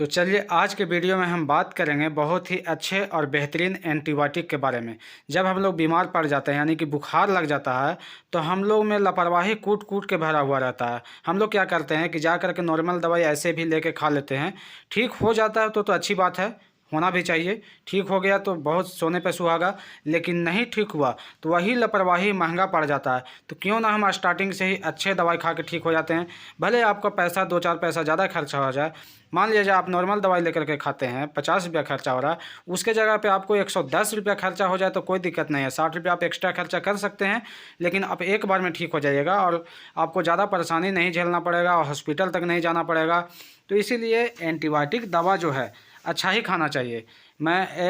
तो चलिए आज के वीडियो में हम बात करेंगे बहुत ही अच्छे और बेहतरीन एंटीबायोटिक के बारे में। जब हम लोग बीमार पड़ जाते हैं यानी कि बुखार लग जाता है तो हम लोग में लापरवाही कूट कूट के भरा हुआ रहता है। हम लोग क्या करते हैं कि जा कर के नॉर्मल दवाई ऐसे भी लेके खा लेते हैं। ठीक हो जाता है तो अच्छी बात है, होना भी चाहिए। ठीक हो गया तो बहुत सोने पे सुहागा, लेकिन नहीं ठीक हुआ तो वही लापरवाही महंगा पड़ जाता है। तो क्यों ना हम स्टार्टिंग से ही अच्छे दवाई खा के ठीक हो जाते हैं। भले आपका पैसा 2-4 पैसा ज़्यादा खर्चा हो जाए। मान लीजिए आप नॉर्मल दवाई लेकर के खाते हैं, 50 रुपया खर्चा हो रहा है, उसके जगह पे आपको 110 रुपया खर्चा हो जाए तो कोई दिक्कत नहीं है। 60 रुपया आप एक्स्ट्रा खर्चा कर सकते हैं, लेकिन आप एक बार में ठीक हो जाइएगा और आपको ज़्यादा परेशानी नहीं झेलना पड़ेगा और हॉस्पिटल तक नहीं जाना पड़ेगा। तो इसीलिए एंटीबायोटिक दवा जो है अच्छा ही खाना चाहिए।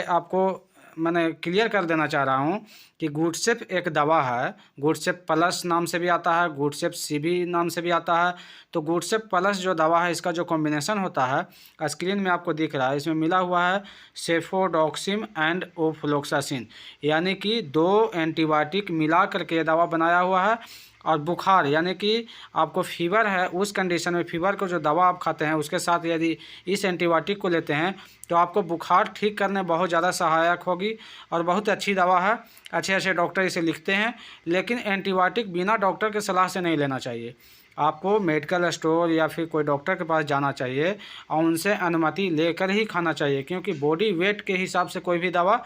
आपको मैंने क्लियर कर देना चाह रहा हूँ कि गुडसेफ एक दवा है। गुडसेफ प्लस नाम से भी आता है, गुडसेफ सीबी नाम से भी आता है। तो गुडसेफ प्लस जो दवा है, इसका जो कॉम्बिनेशन होता है स्क्रीन में आपको दिख रहा है, इसमें मिला हुआ है सेफोडॉक्सिम एंड ओफ्लोक्सासिन, यानी कि 2 एंटीबायोटिक मिला करके ये दवा बनाया हुआ है। और बुखार यानी कि आपको फीवर है, उस कंडीशन में फीवर को जो दवा आप खाते हैं उसके साथ यदि इस एंटीबायोटिक को लेते हैं तो आपको बुखार ठीक करने बहुत ज़्यादा सहायक होगी और बहुत अच्छी दवा है। अच्छे अच्छे डॉक्टर इसे लिखते हैं, लेकिन एंटीबायोटिक बिना डॉक्टर के सलाह से नहीं लेना चाहिए। आपको मेडिकल स्टोर या फिर कोई डॉक्टर के पास जाना चाहिए और उनसे अनुमति लेकर ही खाना चाहिए, क्योंकि बॉडी वेट के हिसाब से कोई भी दवा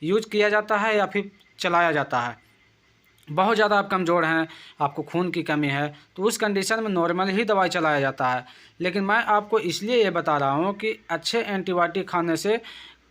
यूज किया जाता है या फिर चलाया जाता है। बहुत ज़्यादा आप कमज़ोर हैं, आपको खून की कमी है, तो उस कंडीशन में नॉर्मल ही दवाई चलाया जाता है। लेकिन मैं आपको इसलिए ये बता रहा हूँ कि अच्छे एंटीबायोटिक खाने से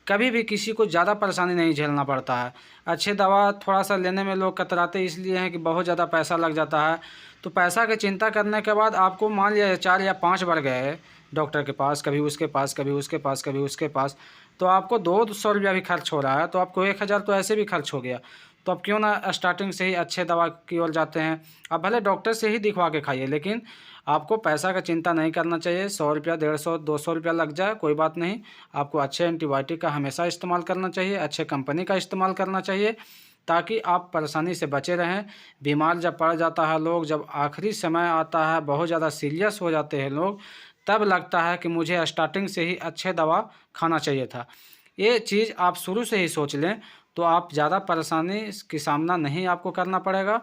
कभी भी किसी को ज़्यादा परेशानी नहीं झेलना पड़ता है। अच्छे दवा थोड़ा सा लेने में लोग कतराते इसलिए हैं कि बहुत ज़्यादा पैसा लग जाता है। तो पैसा की चिंता करने के बाद आपको मान लिया 4 या 5 बार गए डॉक्टर के पास, कभी उसके पास, कभी उसके पास, कभी उसके पास, तो आपको 200 रुपया भी खर्च हो रहा है, तो आपको 1000 तो ऐसे भी खर्च हो गया। तो अब क्यों ना स्टार्टिंग से ही अच्छे दवा की ओर जाते हैं। आप भले डॉक्टर से ही दिखवा के खाइए, लेकिन आपको पैसा का चिंता नहीं करना चाहिए। 100 रुपया, 150, 200 रुपया लग जाए कोई बात नहीं। आपको अच्छे एंटीबायोटिक का हमेशा इस्तेमाल करना चाहिए, अच्छे कंपनी का इस्तेमाल करना चाहिए, ताकि आप परेशानी से बचे रहें। बीमार जब पड़ जाता है लोग, जब आखिरी समय आता है, बहुत ज़्यादा सीरियस हो जाते हैं लोग, तब लगता है कि मुझे स्टार्टिंग से ही अच्छे दवा खाना चाहिए था। ये चीज़ आप शुरू से ही सोच लें तो आप ज़्यादा परेशानी की सामना नहीं आपको करना पड़ेगा।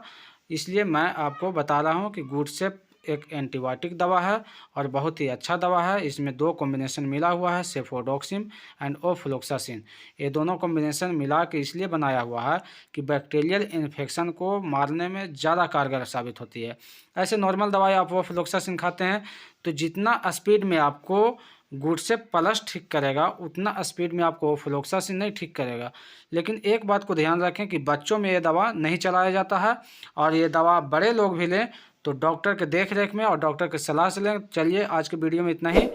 इसलिए मैं आपको बता रहा हूँ कि गुडसेफ एक एंटीबायोटिक दवा है और बहुत ही अच्छा दवा है। इसमें 2 कॉम्बिनेशन मिला हुआ है, सेफोडॉक्सिम एंड ओफ्लोक्सासिन। ये दोनों कॉम्बिनेशन मिला के इसलिए बनाया हुआ है कि बैक्टीरियल इन्फेक्शन को मारने में ज़्यादा कारगर साबित होती है। ऐसे नॉर्मल दवाई आप ओफ्लोक्सासिन खाते हैं तो जितना स्पीड में आपको गुडसेफ प्लस ठीक करेगा, उतना स्पीड में आपको ओफ्लोक्सासिन नहीं ठीक करेगा। लेकिन एक बात को ध्यान रखें कि बच्चों में ये दवा नहीं चलाया जाता है, और ये दवा बड़े लोग भी लें तो डॉक्टर के देख रेख में और डॉक्टर के सलाह से लें। चलिए आज के वीडियो में इतना ही।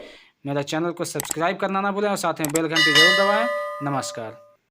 मेरा चैनल को सब्सक्राइब करना ना भूलें और साथ में बेल घंटी जरूर दबाएं। नमस्कार।